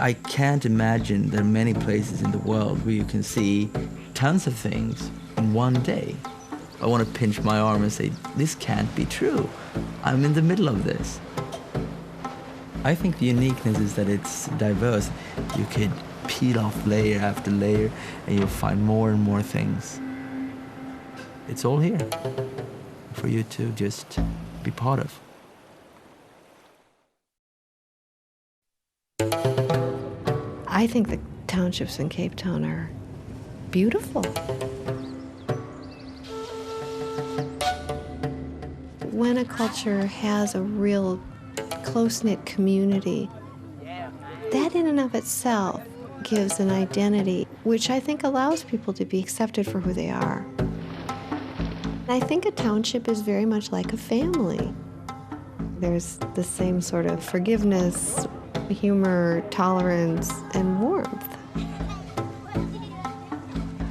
I can't imagine there are many places in the world where you can see tons of things in one day. I want to pinch my arm and say, this can't be true. I'm in the middle of this. I think the uniqueness is that it's diverse. You could peel off layer after layer and you'll find more and more things. It's all here for you to just be part of. I think the townships in Cape Town are beautiful. When a culture has a real close-knit community, that in and of itself gives an identity, which I think allows people to be accepted for who they are. I think a township is very much like a family. There's the same sort of forgiveness, humor, tolerance, and warmth.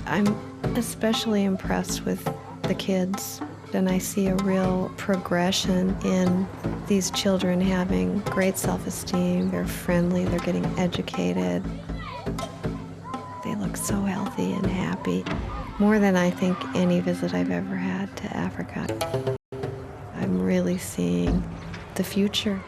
I'm especially impressed with the kids, and I see a real progression in these children having great self-esteem. They're friendly, they're getting educated. They look so healthy and happy, more than I think any visit I've ever had to Africa. I'm really seeing the future.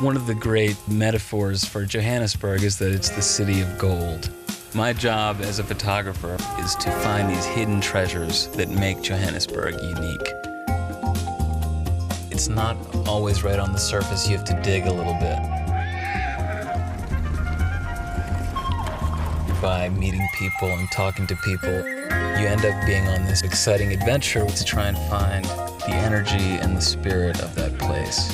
One of the great metaphors for Johannesburg is that it's the city of gold. My job as a photographer is to find these hidden treasures that make Johannesburg unique. It's not always right on the surface. You have to dig a little bit. By meeting people and talking to people, you end up being on this exciting adventure to try and find the energy and the spirit of that place.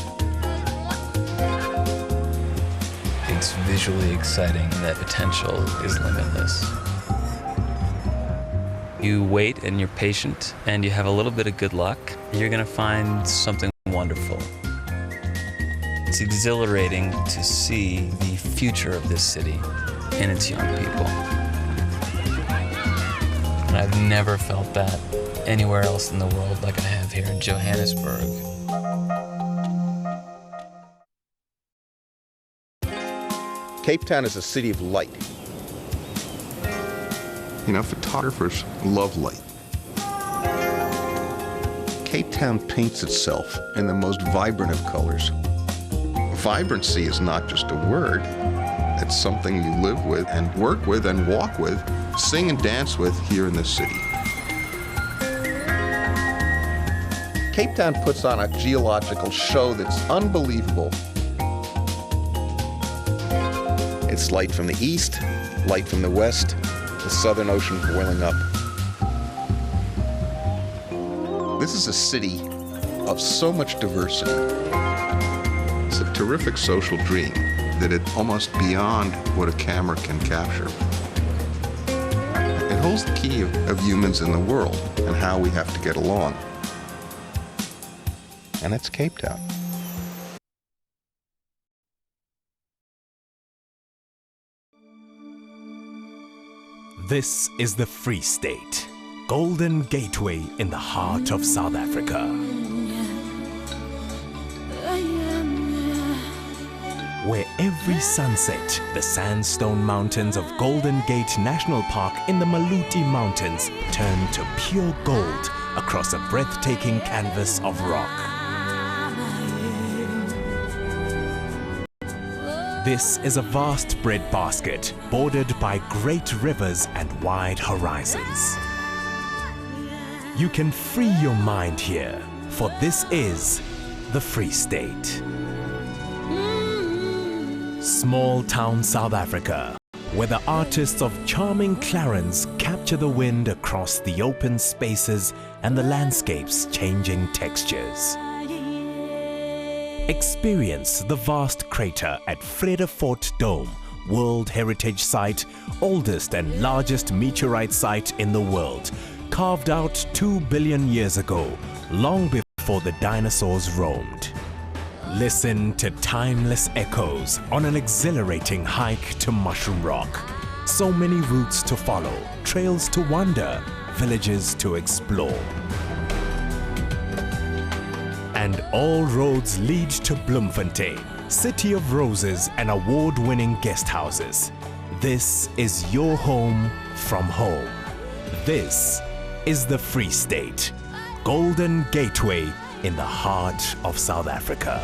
It's visually exciting and that potential is limitless. You wait and you're patient and you have a little bit of good luck, you're gonna find something wonderful. It's exhilarating to see the future of this city and its young people. And I've never felt that anywhere else in the world like I have here in Johannesburg. Cape Town is a city of light. You know, photographers love light. Cape Town paints itself in the most vibrant of colors. Vibrancy is not just a word, it's something you live with and work with and walk with, sing and dance with here in this city. Cape Town puts on a geological show that's unbelievable. It's light from the east, light from the west, the Southern Ocean boiling up. This is a city of so much diversity. It's a terrific social dream that is almost beyond what a camera can capture. It holds the key of humans in the world and how we have to get along. And that's Cape Town. This is the Free State, Golden Gateway in the heart of South Africa. Where every sunset, the sandstone mountains of Golden Gate National Park in the Maluti Mountains turn to pure gold across a breathtaking canvas of rock. This is a vast breadbasket bordered by great rivers and wide horizons. You can free your mind here, for this is the Free State. Small town South Africa, where the artists of charming Clarence capture the wind across the open spaces and the landscape's changing textures. Experience the vast crater at Vredefort Dome, World Heritage Site, oldest and largest meteorite site in the world, carved out 2 billion years ago, long before the dinosaurs roamed. Listen to timeless echoes on an exhilarating hike to Mushroom Rock. So many routes to follow, trails to wander, villages to explore. And all roads lead to Bloemfontein, city of roses and award-winning guest houses. This is your home from home. This is the Free State, Golden Gateway in the heart of South Africa.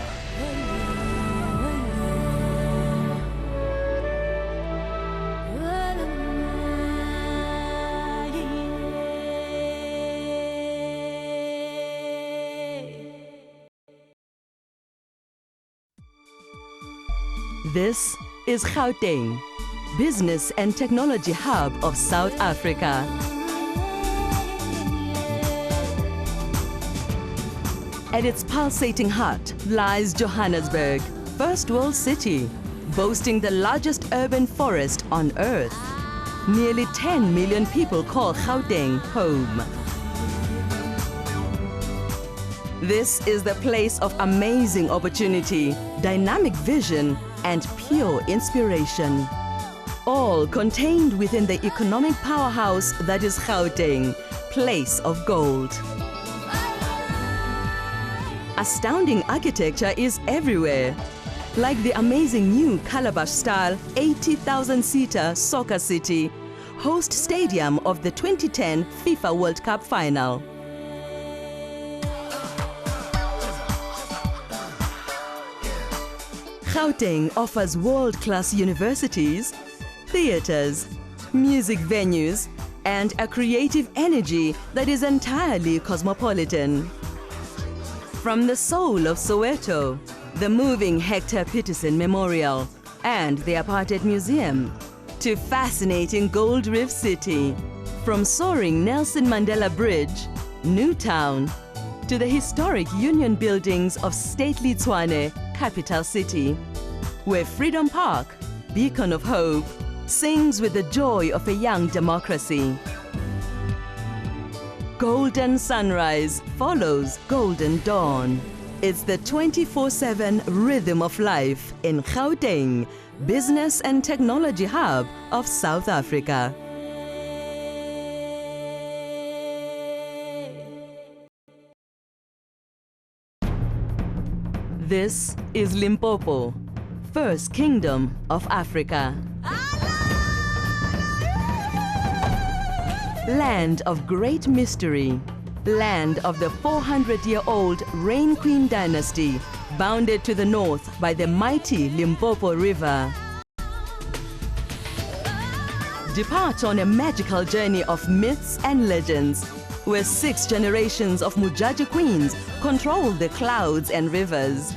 This is Gauteng, business and technology hub of South Africa. At its pulsating heart lies Johannesburg, first world city, boasting the largest urban forest on earth. Nearly 10 million people call Gauteng home. This is the place of amazing opportunity, dynamic vision, and pure inspiration. All contained within the economic powerhouse that is Gauteng, place of gold. Astounding architecture is everywhere, like the amazing new Calabash-style 80,000-seater soccer city, host stadium of the 2010 FIFA World Cup final. Gauteng offers world-class universities, theaters, music venues, and a creative energy that is entirely cosmopolitan. From the soul of Soweto, the moving Hector Peterson Memorial, and the Apartheid Museum, to fascinating Gold Reef City, from soaring Nelson Mandela Bridge, Newtown, to the historic Union buildings of stately Tshwane, capital city, where Freedom Park, beacon of hope, sings with the joy of a young democracy. Golden sunrise follows golden dawn. It's the 24/7 rhythm of life in Gauteng, business and technology hub of South Africa. This is Limpopo, first kingdom of Africa. Land of great mystery, land of the 400-year-old Rain Queen dynasty, bounded to the north by the mighty Limpopo River. Depart on a magical journey of myths and legends, where 6 generations of Mujaji queens control the clouds and rivers.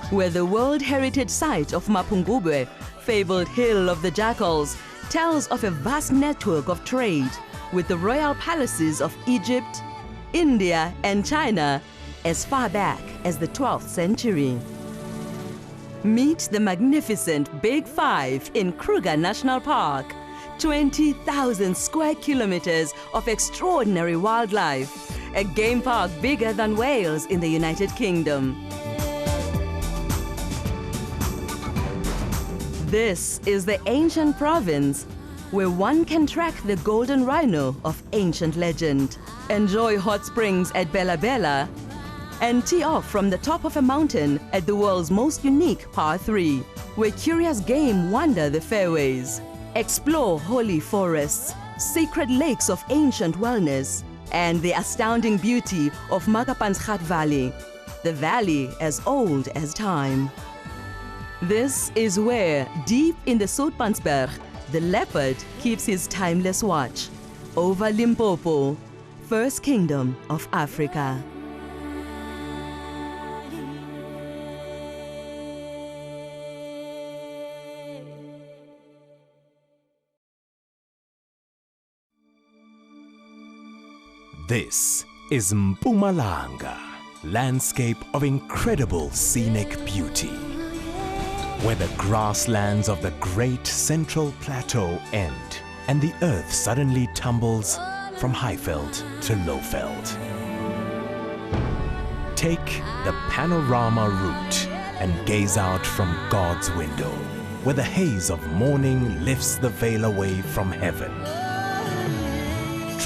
Where the World Heritage Site of Mapungubwe, fabled Hill of the Jackals, tells of a vast network of trade with the royal palaces of Egypt, India, and China as far back as the 12th century. Meet the magnificent Big Five in Kruger National Park, 20,000 square kilometers of extraordinary wildlife, a game park bigger than Wales in the United Kingdom. This is the ancient province, where one can track the golden rhino of ancient legend, enjoy hot springs at Bella Bella, and tee off from the top of a mountain at the world's most unique Par 3, where curious game wander the fairways. Explore holy forests, sacred lakes of ancient wellness, and the astounding beauty of Makapansgat Valley, the valley as old as time. This is where, deep in the Soutpansberg, the leopard keeps his timeless watch over Limpopo, first kingdom of Africa. This is Mpumalanga, landscape of incredible scenic beauty, where the grasslands of the great Central Plateau end and the earth suddenly tumbles from Highveld to Lowveld. Take the panorama route and gaze out from God's window, where the haze of morning lifts the veil away from heaven.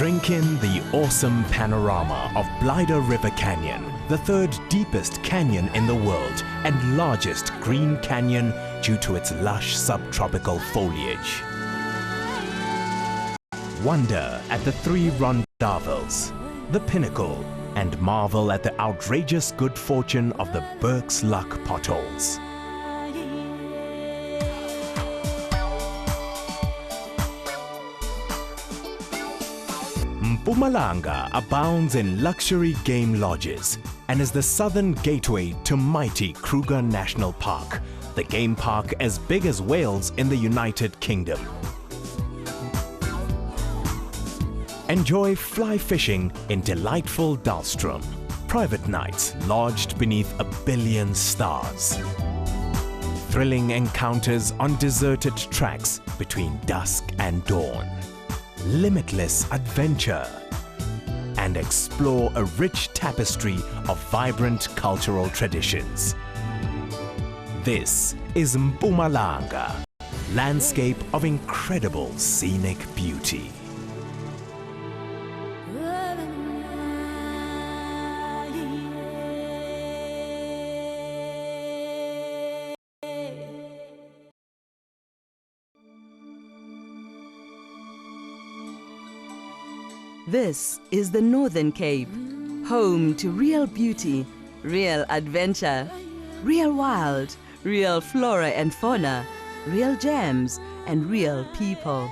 Drink in the awesome panorama of Blyder River Canyon, the third deepest canyon in the world and largest green canyon due to its lush subtropical foliage. Wonder at the three rondavels, the pinnacle, and marvel at the outrageous good fortune of the Burke's Luck potholes. Mpumalanga abounds in luxury game lodges and is the southern gateway to mighty Kruger National Park, the game park as big as Wales in the United Kingdom. Enjoy fly fishing in delightful Dahlstrom, private nights lodged beneath 1 billion stars. Thrilling encounters on deserted tracks between dusk and dawn. Limitless adventure, and explore a rich tapestry of vibrant cultural traditions. This is Mpumalanga, landscape of incredible scenic beauty. This is the Northern Cape, home to real beauty, real adventure, real wild, real flora and fauna, real gems, and real people.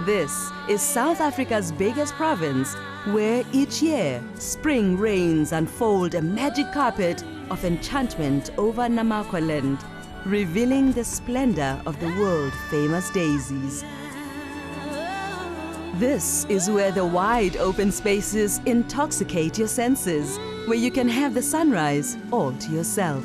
This is South Africa's biggest province, where each year spring rains unfold a magic carpet of enchantment over Namakwa land, revealing the splendor of the world-famous daisies. This is where the wide open spaces intoxicate your senses, where you can have the sunrise all to yourself.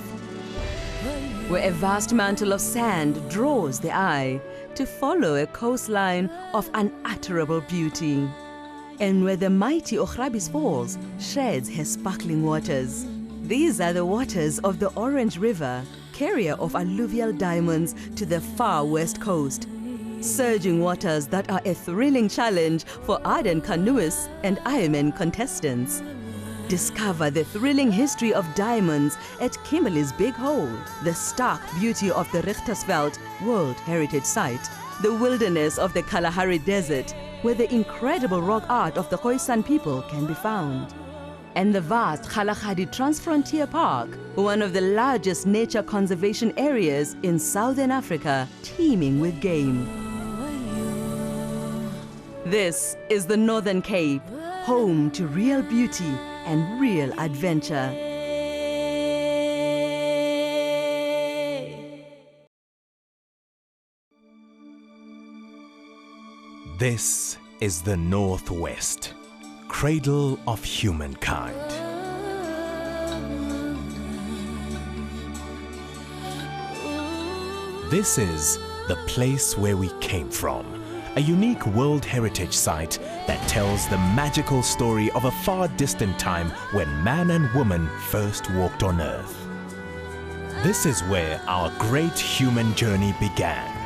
Where a vast mantle of sand draws the eye to follow a coastline of unutterable beauty. And where the mighty Ochrabis Falls sheds her sparkling waters. These are the waters of the Orange River, carrier of alluvial diamonds to the far west coast. Surging waters that are a thrilling challenge for ardent canoeists and Ironman contestants. Discover the thrilling history of diamonds at Kimberley's Big Hole, the stark beauty of the Richtersveld World Heritage Site, the wilderness of the Kalahari Desert, where the incredible rock art of the Khoisan people can be found, and the vast Kalahari Transfrontier Park, one of the largest nature conservation areas in southern Africa, teeming with game. This is the Northern Cape, home to real beauty and real adventure. This is the Northwest, cradle of humankind. This is the place where we came from, a unique World Heritage Site that tells the magical story of a far distant time when man and woman first walked on Earth. This is where our great human journey began.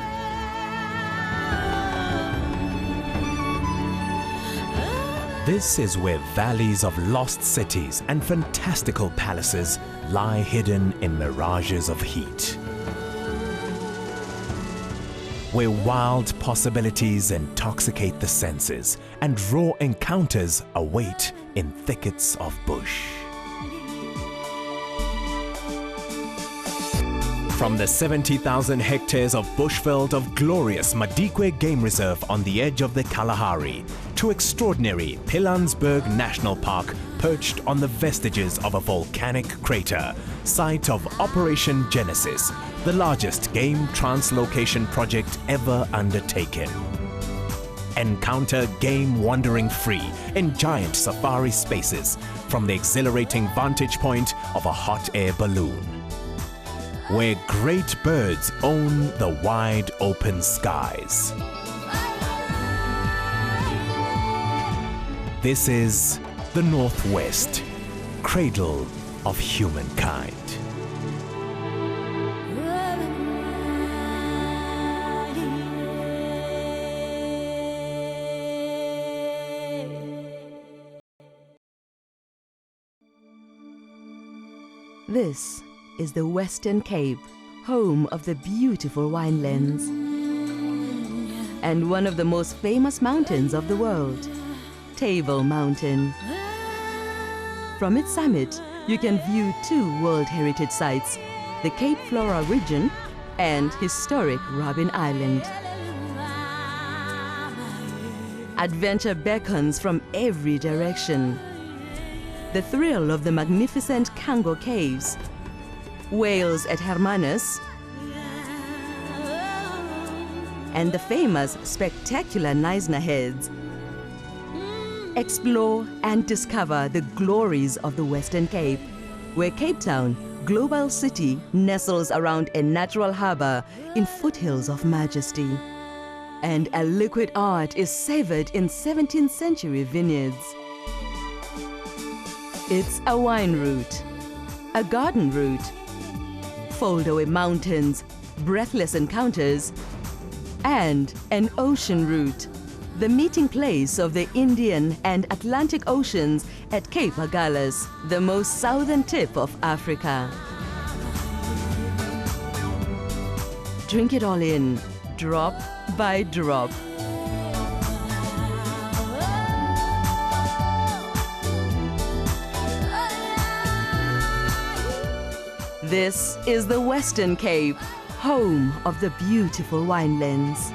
This is where valleys of lost cities and fantastical palaces lie hidden in mirages of heat. Where wild possibilities intoxicate the senses and raw encounters await in thickets of bush. From the 70,000 hectares of bushveld of glorious Madikwe Game Reserve on the edge of the Kalahari, to extraordinary Pilanesberg National Park perched on the vestiges of a volcanic crater, site of Operation Genesis, the largest game translocation project ever undertaken. Encounter game wandering free in giant safari spaces from the exhilarating vantage point of a hot air balloon. Where great birds own the wide open skies. This is the Northwest, cradle of humankind. This is the Western Cape, home of the beautiful winelands and one of the most famous mountains of the world, Table Mountain. From its summit, you can view two World Heritage Sites, the Cape Flora region and historic Robben Island. Adventure beckons from every direction. The thrill of the magnificent Kango Caves, whales at Hermanus, and the famous spectacular Knysna Heads. Explore and discover the glories of the Western Cape, where Cape Town, global city, nestles around a natural harbor in foothills of majesty. And a liquid art is savored in 17th century vineyards. It's a wine route, a garden route, foldaway mountains, breathless encounters, and an ocean route, the meeting place of the Indian and Atlantic Oceans at Cape Agulhas, the most southern tip of Africa. Drink it all in, drop by drop. This is the Western Cape, home of the beautiful winelands.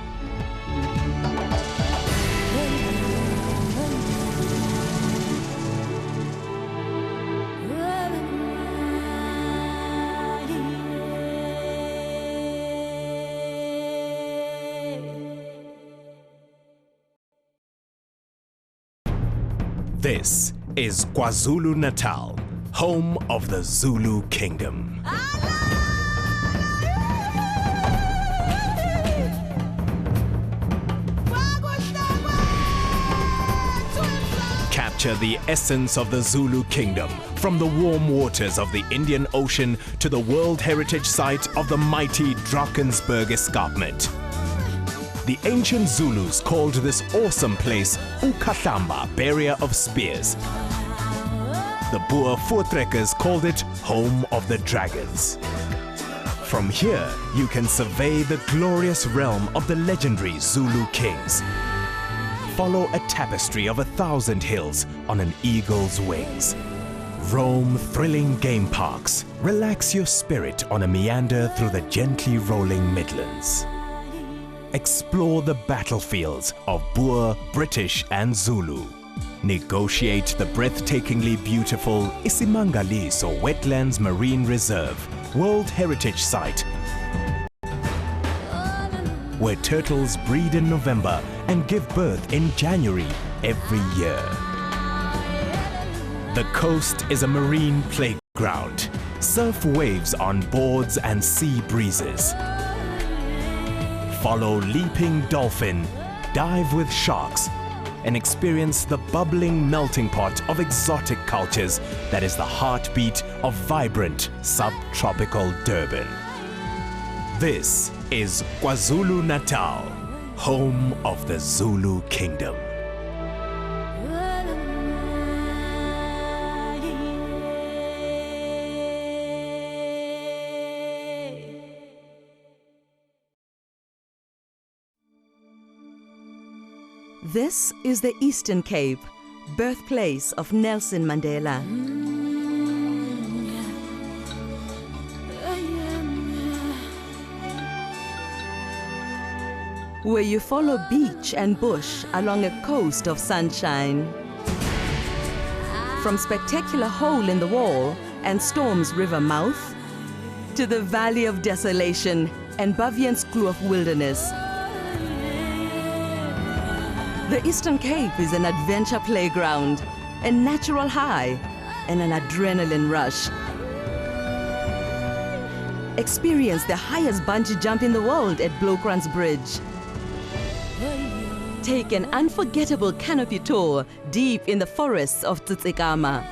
This is KwaZulu-Natal, home of the Zulu Kingdom. Capture the essence of the Zulu Kingdom, from the warm waters of the Indian Ocean to the World Heritage Site of the mighty Drakensberg Escarpment. The ancient Zulus called this awesome place Ukahlamba, Barrier of Spears. The Boer voortrekkers called it Home of the Dragons. From here, you can survey the glorious realm of the legendary Zulu kings. Follow a tapestry of 1,000 hills on an eagle's wings. Roam thrilling game parks. Relax your spirit on a meander through the gently rolling Midlands. Explore the battlefields of Boer, British and Zulu. Negotiate the breathtakingly beautiful iSimangaliso Wetlands Marine Reserve, World Heritage Site, where turtles breed in November and give birth in January every year. The coast is a marine playground. Surf waves on boards and sea breezes. Follow leaping dolphin, dive with sharks, and experience the bubbling melting pot of exotic cultures that is the heartbeat of vibrant subtropical Durban. This is KwaZulu-Natal, home of the Zulu Kingdom. This is the Eastern Cape, birthplace of Nelson Mandela. Where you follow beach and bush along a coast of sunshine. From spectacular hole in the wall and Storms River mouth, to the Valley of Desolation and Baviaanskloof wilderness. The Eastern Cape is an adventure playground, a natural high, and an adrenaline rush. Experience the highest bungee jump in the world at Blokrands Bridge. Take an unforgettable canopy tour deep in the forests of Tsitsikamma.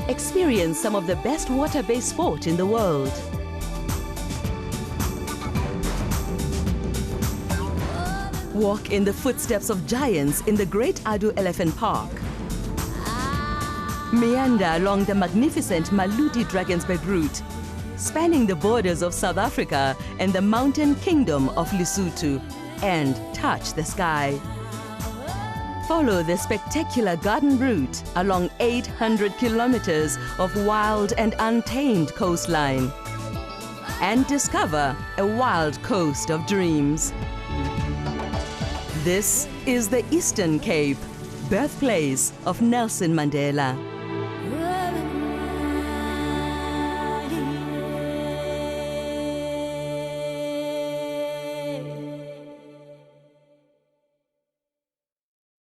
Experience some of the best water-based sport in the world. Walk in the footsteps of giants in the Great Adu Elephant Park. Meander along the magnificent Maluti-Drakensberg route, spanning the borders of South Africa and the mountain kingdom of Lesotho, and touch the sky. Follow the spectacular garden route along 800 kilometers of wild and untamed coastline, and discover a wild coast of dreams. This is the Eastern Cape, birthplace of Nelson Mandela.